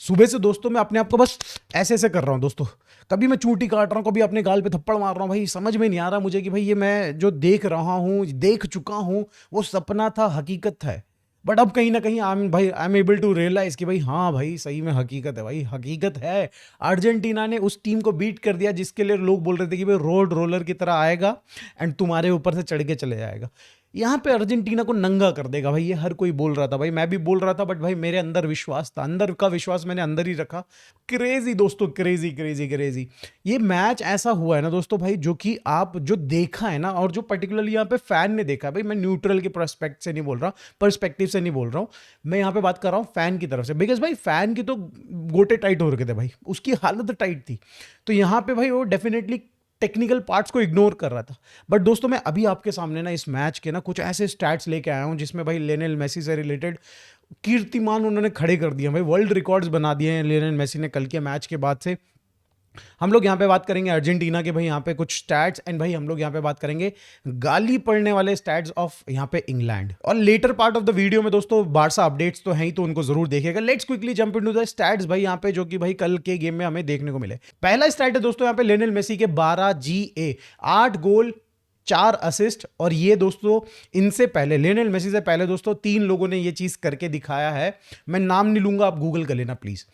सुबह से दोस्तों मैं अपने आप को बस ऐसे ऐसे कर रहा हूँ दोस्तों। कभी मैं चूंटी काट रहा हूँ, कभी अपने गाल पे थप्पड़ मार रहा हूँ। भाई समझ में नहीं आ रहा मुझे कि भाई ये मैं जो देख रहा हूँ, देख चुका हूँ, वो सपना था, हकीकत है। बट अब कहीं ना कहीं I am able to realise कि भाई हाँ भाई सही में हकीकत है, भाई हकीकत है। अर्जेंटीना ने उस टीम को बीट कर दिया जिसके लिए लोग बोल रहे थे कि भाई रोड रोलर की तरह आएगा एंड तुम्हारे ऊपर से चढ़ के चले जाएगा। यहाँ पे अर्जेंटीना को नंगा कर देगा भाई, ये हर कोई बोल रहा था भाई, मैं भी बोल रहा था। बट भाई मेरे अंदर विश्वास था, अंदर का विश्वास मैंने अंदर ही रखा। क्रेजी दोस्तों, क्रेजी क्रेजी क्रेजी। ये मैच ऐसा हुआ है ना दोस्तों भाई, जो कि आप जो देखा है ना, और जो पर्टिकुलरली यहाँ पे फैन ने देखा है भाई, मैं न्यूट्रल के पर्सपेक्ट से नहीं बोल रहा, पर्सपेक्टिव से नहीं बोल रहा हूँ, मैं यहाँ पे बात कर रहा हूँ फैन की तरफ से। बिकॉज भाई फैन की तो गोटे टाइट हो रखे थे भाई, उसकी हालत टाइट थी। तो यहाँ पे भाई वो डेफिनेटली टेक्निकल पार्ट्स को इग्नोर कर रहा था। बट दोस्तों मैं अभी आपके सामने ना इस मैच के ना कुछ ऐसे स्टैट्स लेके आया हूं जिसमें भाई लियोनेल मेसी से रिलेटेड कीर्तिमान उन्होंने खड़े कर दिए भाई, वर्ल्ड रिकॉर्ड्स बना दिए हैं लियोनेल मेसी ने कल के मैच के बाद से। हम लोग यहाँ पे बात करेंगे अर्जेंटीना के भाई यहाँ पे कुछ स्टैट्स, एंड भाई हम लोग यहाँ पे बात करेंगे गाली पड़ने वाले स्टैट्स ऑफ यहाँ पे इंग्लैंड। और later part of the video में दोस्तों बारसा अपडेट्स तो हैं ही, तो उनको जरूर देखिएगा। Let's quickly jump into the stats भाई यहाँ पे, जो कि भाई कल के गेम में हमें देखने को मिले। पहला स्टैट है दोस्तों यहाँ पे लियोनेल मेसी के 12 GA, 8 गोल 4 असिस्ट। और ये दोस्तों इनसे पहले, लियोनेल मेसी से पहले दोस्तों 3 लोगों ने ये चीज करके दिखाया है। मैं नाम नहीं लूंगा, आप गूगल कर लेना प्लीज।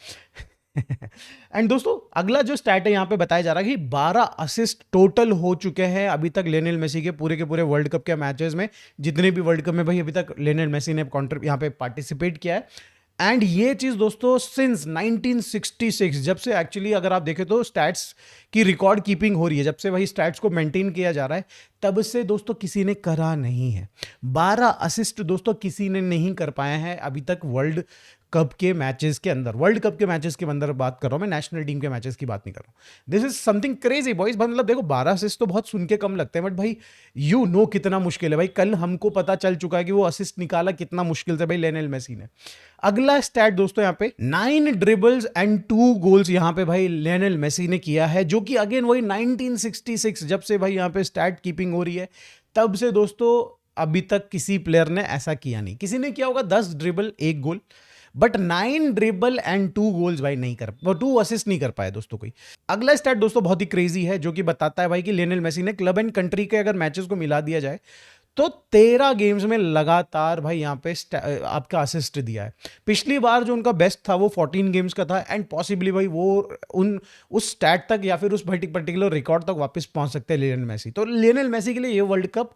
एंड दोस्तों अगला जो स्टैट है यहाँ पे बताया जा रहा है कि 12 असिस्ट टोटल हो चुके हैं अभी तक लियोनेल मेसी के पूरे वर्ल्ड कप के मैचेस में। जितने भी वर्ल्ड कप में भाई अभी तक लियोनेल मेसी ने यहाँ पे पार्टिसिपेट किया है। एंड ये चीज दोस्तों सिंस 1966, जब से एक्चुअली अगर आप देखें तो स्टैट्स की रिकॉर्ड कीपिंग हो रही है, जब से वही स्टैट्स को मेंटेन किया जा रहा है, तब से दोस्तों किसी ने करा नहीं है। 12 असिस्ट दोस्तों किसी ने नहीं कर पाया है अभी तक वर्ल्ड कप के मैचेस के अंदर। वर्ल्ड कप के मैचेस के अंदर बात कर रहा हूं मैं, नेशनल टीम के मैचेस की बात नहीं कर रहा हूं। This is something crazy boys. मतलब देखो 12 असिस्ट तो बहुत सुन के कम लगते हैं, बट भाई यू नो कितना मुश्किल है भाई। कल हमको पता चल चुका है कि वो असिस्ट निकाला कितना मुश्किल से भाई लियोनेल मेसी ने। अगला स्टैट दोस्तों यहाँ पे 9 ड्रिबल्स एंड 2 गोल्स यहाँ पे भाई लियोनेल मेसी ने किया है, जो कि अगेन वही 1966 जब से भाई यहाँ पे स्टैट कीपिंग हो रही है, तब से दोस्तों अभी तक किसी प्लेयर ने ऐसा किया नहीं। किसी ने किया होगा 10 ड्रिबल 1 गोल, बट 9 ड्रिबल एंड 2 गोल्स भाई नहीं कर, वो 2 असिस्ट नहीं कर पाए दोस्तों कोई। अगला स्टैट दोस्तों बहुत ही क्रेजी है, जो कि बताता है भाई कि लियोनेल मेसी ने क्लब एंड कंट्री के अगर मैचेस को मिला दिया जाए तो 13 गेम्स में लगातार भाई यहाँ पे आपका असिस्ट दिया है। पिछली बार जो उनका बेस्ट था वो 14 गेम्स का था, एंड पॉसिबली भाई वो उस स्टैट तक या फिर उस पर्टिकुलर रिकॉर्ड तक वापस पहुंच सकते हैं लियोनेल मेसी। तो लियोनेल मेसी के लिए ये वर्ल्ड कप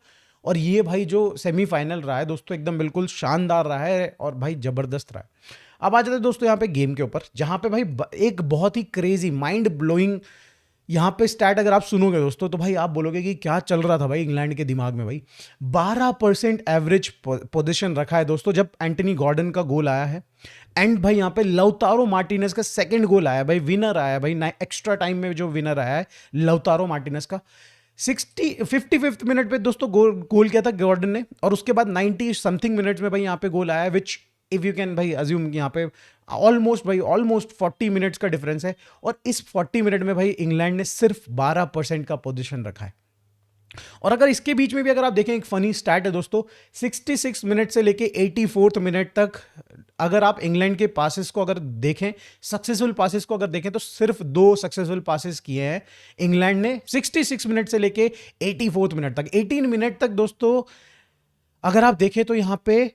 और ये भाई जो सेमीफाइनल रहा है दोस्तों एकदम बिल्कुल शानदार रहा है और भाई जबरदस्त रहा है। अब आ जाते हैं दोस्तों यहाँ पे गेम के ऊपर, जहां पे भाई एक बहुत ही क्रेजी माइंड ब्लोइंग यहाँ पे स्टैट अगर आप सुनोगे दोस्तों तो भाई आप बोलोगे कि क्या चल रहा था भाई इंग्लैंड के दिमाग में। भाई 12% एवरेज पोजीशन रखा है दोस्तों जब एंटनी गॉर्डन का गोल आया है, एंड भाई यहाँ पे लौतारो मार्टिनेज का सेकंड गोल आया भाई, विनर आया भाई एक्स्ट्रा टाइम में जो विनर आया है लौतारो मार्टिनेज का 55th मिनट पे दोस्तों गोल किया था गॉर्डन ने, और उसके बाद 90 समथिंग मिनट्स में भाई यहाँ पे गोल आया, विच इफ यू कैन भाई अज्यूम यहाँ पे ऑलमोस्ट 40 मिनट्स का डिफरेंस है। और इस 40 मिनट में भाई इंग्लैंड ने सिर्फ 12% का पोजीशन रखा है। और अगर इसके बीच में भी अगर आप देखें एक फनी स्टैट है दोस्तों, 66 मिनट से लेके 84th मिनट तक अगर आप इंग्लैंड के पासेस को अगर देखें, सक्सेसफुल पासेस को अगर देखें, तो सिर्फ 2 सक्सेसफुल पासेस किए हैं इंग्लैंड ने 66 मिनट से लेके 84th मिनट तक। 18 मिनट तक दोस्तों अगर आप देखें तो यहां पे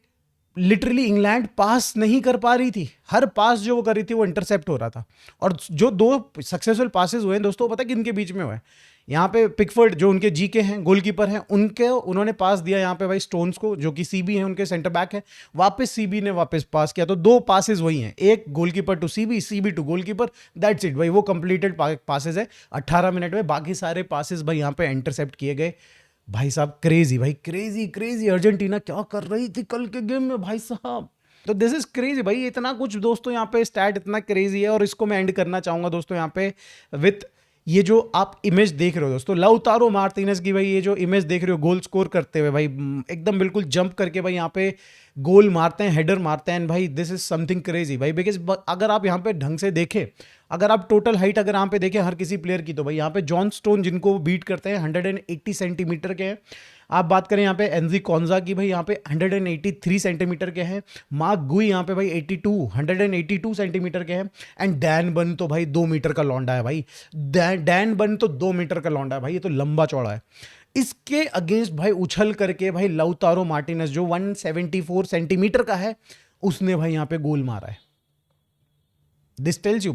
लिटरली इंग्लैंड पास नहीं कर पा रही थी, हर पास जो वो कर रही थी वो इंटरसेप्ट हो रहा था। और जो 2 सक्सेसफुल पासेस हुए हैं दोस्तों, पता है किनके बीच में हुए हैं? यहाँ पे पिकफोर्ड जो उनके जीके हैं, गोलकीपर हैं, उन्होंने पास दिया यहाँ पे भाई स्टोन्स को, जो कि सीबी है उनके सेंटर बैक है, वापस सीबी ने वापस पास किया। तो 2 पासेस वही हैं, एक goalkeeper to CB, CB to goalkeeper, that's it भाई, वो कंप्लीटेड पासेस है 18 मिनट में। बाकी सारे पासेस भाई यहाँ पे इंटरसेप्ट किए गए। भाई साहब क्रेजी, भाई क्रेजी क्रेजी। अर्जेंटीना क्या कर रही थी कल के गेम में भाई साहब। तो दिस इज क्रेजी भाई, इतना कुछ दोस्तों यहाँ पे स्टैट इतना क्रेजी है। और इसको मैं एंड करना चाहूंगा दोस्तों यहाँ पे विथ ये जो आप इमेज देख रहे हो दोस्तों, लौतारो मार्टिनेज की भाई ये जो इमेज देख रहे हो गोल स्कोर करते हुए भाई, एकदम बिल्कुल जंप करके भाई यहाँ पे गोल मारते हैं, हेडर मारते हैं भाई। दिस इज समथिंग क्रेजी भाई, बिकॉज अगर आप यहाँ पे ढंग से देखें, अगर आप टोटल हाइट अगर यहाँ पे देखें हर किसी प्लेयर की, तो भाई यहाँ पे जॉन स्टोन जिनको बीट करते हैं 180 सेंटीमीटर के हैं, आप बात करें यहाँ पे एनजी कॉन्जा की, भाई यहाँ पे 183 सेंटीमीटर के हैं। मार्क गुई यहाँ पे भाई 182 सेंटीमीटर के हैं। एंड डैन बन तो भाई 2 मीटर का लौंडा है भाई। डैन बन तो 2 मीटर का लौंडा है भाई, ये तो लंबा चौड़ा है। इसके अगेंस्ट भाई उछल करके भाई लाउतारो मार्टिनेज जो 174 सेंटीमीटर का है, उसने भाई यहाँ पे गोल मारा है। दिस टेल्स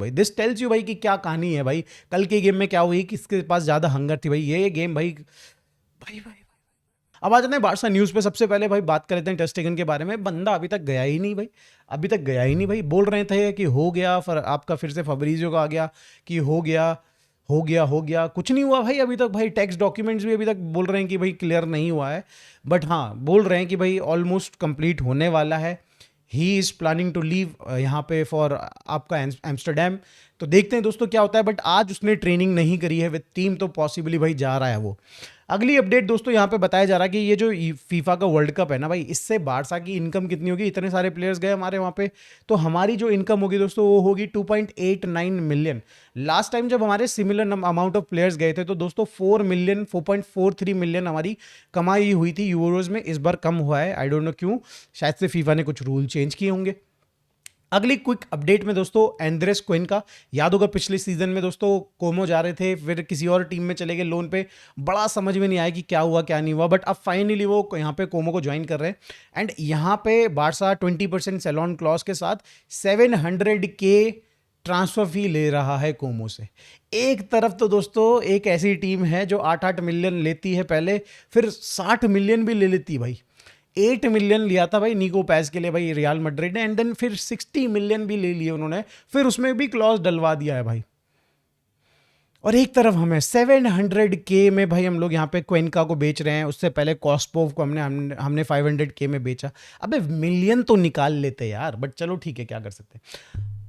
यू भाई कि क्या कहानी है भाई। कल के गेम में क्या हुई, किसके पास ज्यादा हंगर थी भाई। ये गेम भाई भाई भाई। अब आ जाते हैं बारसा न्यूज़ पे। सबसे पहले भाई बात कर लेते हैं टर स्टेगन के बारे में। बंदा अभी तक गया ही नहीं भाई, अभी तक गया ही नहीं भाई। बोल रहे थे कि हो गया, फिर आपका फिर से फब्रीजियो का आ गया कि हो गया, कुछ नहीं हुआ भाई अभी तक। भाई टैक्स डॉक्यूमेंट्स भी अभी तक बोल रहे हैं कि भाई क्लियर नहीं हुआ है, बट हाँ बोल रहे हैं कि भाई ऑलमोस्ट कंप्लीट होने वाला है। He is planning to leave यहाँ पे फॉर आपका एम्स्टरडेम। तो देखते हैं दोस्तों क्या होता है, बट आज उसने ट्रेनिंग नहीं करी है विद टीम, तो पॉसिबली भाई जा रहा है वो। अगली अपडेट दोस्तों यहाँ पे बताया जा रहा है कि ये जो फीफा का वर्ल्ड कप है ना भाई, इससे बारसा की इनकम कितनी होगी। इतने सारे प्लेयर्स गए हमारे वहाँ पे, तो हमारी जो इनकम होगी दोस्तों वो होगी 2.89 मिलियन। लास्ट टाइम जब हमारे सिमिलर अमाउंट ऑफ प्लेयर्स गए थे तो दोस्तों 4.43 मिलियन हमारी कमाई हुई थी यूरोज में। इस बार कम हुआ है, आई डोंट नो क्यों, शायद से फीफा ने कुछ रूल चेंज किए होंगे। अगली क्विक अपडेट में दोस्तों एंड्रेस क्विन का, याद होगा पिछले सीजन में दोस्तों कोमो जा रहे थे, फिर किसी और टीम में चले गए लोन पे। बड़ा समझ में नहीं आया कि क्या हुआ क्या नहीं हुआ, बट अब फाइनली वो यहाँ पे कोमो को ज्वाइन कर रहे हैं। एंड यहाँ पे बारसा 20% सेलॉन क्लॉज के साथ 700K ट्रांसफर फी ले रहा है कोमो से। एक तरफ तो दोस्तों एक ऐसी टीम है जो 8-8 मिलियन लेती है पहले, फिर 60 मिलियन भी ले लेती भाई। 8 मिलियन लिया था भाई निको पैस के लिए भाई रियल मैड्रिड ने, एंड देन फिर 60 मिलियन भी ले लिए उन्होंने, फिर उसमें भी क्लॉज डलवा दिया है भाई। और एक तरफ हमें 700K में भाई हम लोग यहाँ पे क्वेनका को बेच रहे हैं। उससे पहले कॉस्पोव को हमने 500K में बेचा। अबे मिलियन तो निकाल लेते यार, बट चलो ठीक है, क्या कर सकते हैं।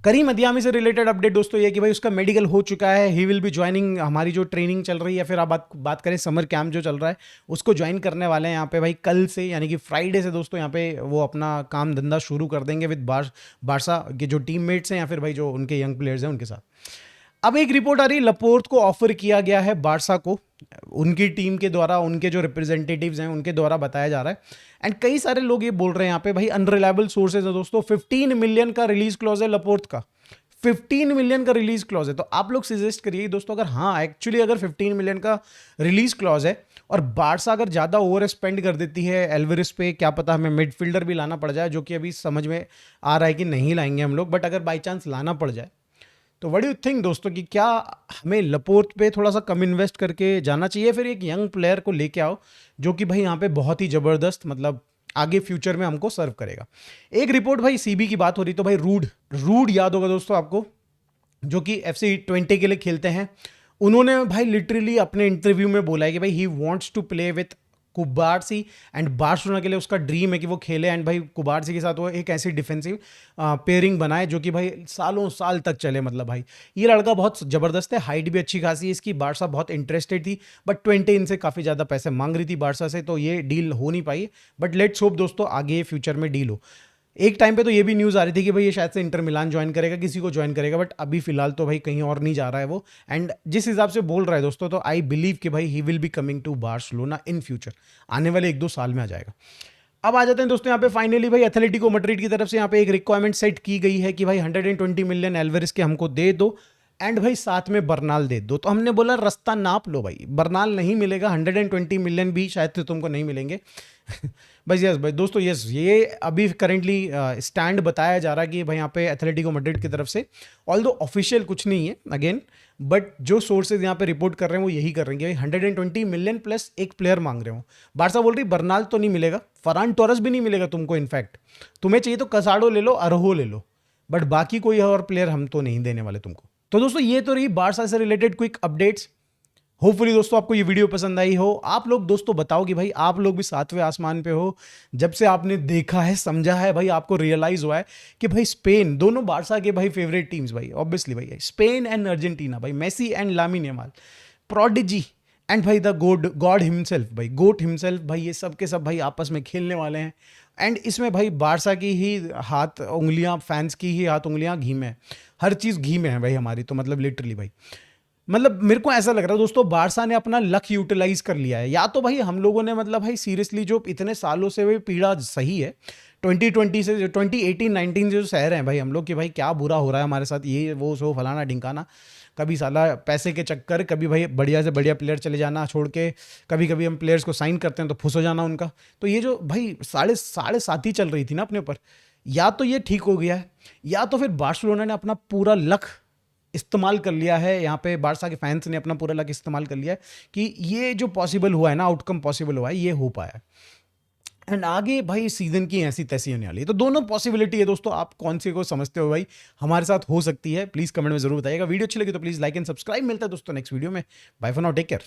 करीम अदियामी से रिलेटेड अपडेट दोस्तों ये कि भाई उसका मेडिकल हो चुका है। ही विल बी ज्वाइनिंग, हमारी जो ट्रेनिंग चल रही है, फिर आप बात करें समर कैंप जो चल रहा है, उसको ज्वाइन करने वाले हैं यहाँ पे भाई कल से, यानी कि फ्राइडे से दोस्तों यहाँ पे वो अपना काम धंधा शुरू कर देंगे विद बारसा के जो टीममेट्स हैं या फिर भाई जो उनके यंग प्लेयर्स हैं उनके साथ। अब एक रिपोर्ट आ रही है, लपोर्ट को ऑफर किया गया है बारसा को, उनकी टीम के द्वारा, उनके जो रिप्रेजेंटेटिव्स हैं उनके द्वारा बताया जा रहा है। एंड कई सारे लोग ये बोल रहे हैं यहाँ पे भाई, अनरिलायबल सोर्सेज है दोस्तों, 15 मिलियन का रिलीज क्लॉज है लपोर्ट का, 15 मिलियन का रिलीज क्लॉज है। तो आप लोग सजेस्ट करिए दोस्तों, अगर हाँ एक्चुअली अगर 15 मिलियन का रिलीज क्लॉज है और बारसा अगर ज़्यादा ओवर स्पेंड कर देती है एल्वेरिस पे, क्या पता हमें मिडफील्डर भी लाना पड़ जाए, जो कि अभी समझ में आ रहा है कि नहीं लाएंगे हम लोग, बट अगर बाई चांस लाना पड़ जाए तो व्हाट डू यू थिंक दोस्तों कि क्या हमें लपोर्ट पे थोड़ा सा कम इन्वेस्ट करके जाना चाहिए, फिर एक यंग प्लेयर को लेके आओ जो कि भाई यहाँ पे बहुत ही ज़बरदस्त मतलब आगे फ्यूचर में हमको सर्व करेगा। एक रिपोर्ट भाई सीबी की बात हो रही, तो भाई रूड याद होगा दोस्तों आपको, जो कि FC20 के लिए खेलते हैं। उन्होंने भाई लिटरली अपने इंटरव्यू में बोला है कि भाई he wants to play with Cubarsi and Barcelona के लिए उसका ड्रीम है कि वो खेले, एंड भाई कुबार्सी के साथ वो एक ऐसी डिफेंसिव पेयरिंग बनाए जो कि भाई सालों साल तक चले। मतलब भाई ये लड़का बहुत ज़बरदस्त है, हाइट भी अच्छी खासी है इसकी। बारसा बहुत इंटरेस्टेड थी, बट 20 इनसे काफ़ी ज़्यादा पैसे मांग रही थी बारसा से, तो ये डील हो नहीं पाई। बट लेट्स होप दोस्तों आगे फ्यूचर में डील हो। एक टाइम पे तो ये भी न्यूज़ आ रही थी कि भाई ये शायद से इंटर मिलान ज्वाइन करेगा, किसी को ज्वाइन करेगा, बट अभी फिलहाल तो भाई कहीं और नहीं जा रहा है वो। एंड जिस हिसाब से बोल रहा है दोस्तों, तो आई बिलीव कि भाई he will be coming to Barcelona in future, आने वाले 1-2 साल में आ जाएगा। अब आ जाते हैं दोस्तों यहाँ पे फाइनली भाई एथलेटिको मैड्रिड की तरफ से यहाँ पे एक रिक्वायरमेंट सेट की गई है कि भाई 120 मिलियन एल्वेरिस के हमको दे दो, एंड भाई साथ में बर्नाल दे दो। तो हमने बोला रास्ता नाप लो भाई, बर्नाल नहीं मिलेगा, 120 मिलियन भी शायद से तुमको नहीं मिलेंगे। बस यस भाई दोस्तों, यस ये अभी करेंटली स्टैंड बताया जा रहा है कि भाई यहाँ पे एथलेटिको मैड्रिड की तरफ से, ऑल्दो ऑफिशियल कुछ नहीं है अगेन, बट जो सोर्सेज यहाँ पे रिपोर्ट कर रहे हैं वो यही कर रहे हैं कि भाई 120 मिलियन प्लस एक प्लेयर मांग रहे हो। बारसा बोल रही बर्नाल तो नहीं मिलेगा, फरान टोरस भी नहीं मिलेगा तुमको, इनफैक्ट तुम्हें चाहिए तो कसाडो ले लो, अरहो ले लो, बट बाकी कोई और प्लेयर हम तो नहीं देने वाले तुमको। तो दोस्तों ये तो रही बारसा से रिलेटेड क्विक अपडेट्स। होपफुली दोस्तों आपको ये वीडियो पसंद आई हो। आप लोग दोस्तों बताओ कि भाई आप लोग भी 7वें आसमान पे हो, जब से आपने देखा है समझा है भाई, आपको रियलाइज हुआ है कि भाई स्पेन, दोनों बारसा के भाई फेवरेट टीम्स भाई, ऑब्वियसली भाई स्पेन एंड अर्जेंटीना भाई, Messi and Lamine Yamal, prodigy and भाई द गॉड हिमसेल्फ भाई, गोट हिमसेल्फ भाई, ये सब के सब भाई आपस में खेलने वाले हैं। एंड इसमें भाई बारसा की ही हाथ उंगलियां, फैंस की ही हाथ उंगलियां घी में है, हर चीज़ घी में है भाई हमारी, तो मतलब लिटरली भाई मतलब मेरे को ऐसा लग रहा है दोस्तों, बारसा ने अपना लक यूटिलाइज कर लिया है। या तो भाई हम लोगों ने मतलब भाई सीरियसली जो इतने सालों से वही पीड़ा सही है 2020 से, जो 2018-19 जो सह रहे हैं भाई हम लोग कि भाई क्या बुरा हो रहा है हमारे साथ, ये वो सो फलाना ढिंकाना, कभी साला पैसे के चक्कर, कभी भाई बढ़िया से बढ़िया प्लेयर चले जाना छोड़ के, कभी कभी हम प्लेयर्स को साइन करते हैं तो फुस हो जाना उनका। तो ये जो भाई साढ़े साढ़े सात ही चल रही थी ना अपने ऊपर, या तो ये ठीक हो गया है, या तो फिर बार्सिलोना ने अपना पूरा लक इस्तेमाल कर लिया है। यहाँ पे बारसा के फैंस ने अपना पूरा लक इस्तेमाल कर लिया है कि ये जो पॉसिबल हुआ है ना, आउटकम पॉसिबल हुआ है, ये हो पाया। एंड आगे भाई सीजन की ऐसी तैसी होने वाली है। तो दोनों पॉसिबिलिटी है दोस्तों, आप कौन सी को समझते हो भाई, हमारे साथ हो सकती है। प्लीज कमेंट में जरूर बताइएगा। वीडियो अच्छी लगी तो प्लीज लाइक एंड सब्सक्राइब। मिलता है दोस्तों नेक्स्ट वीडियो में। Bye for now, take care.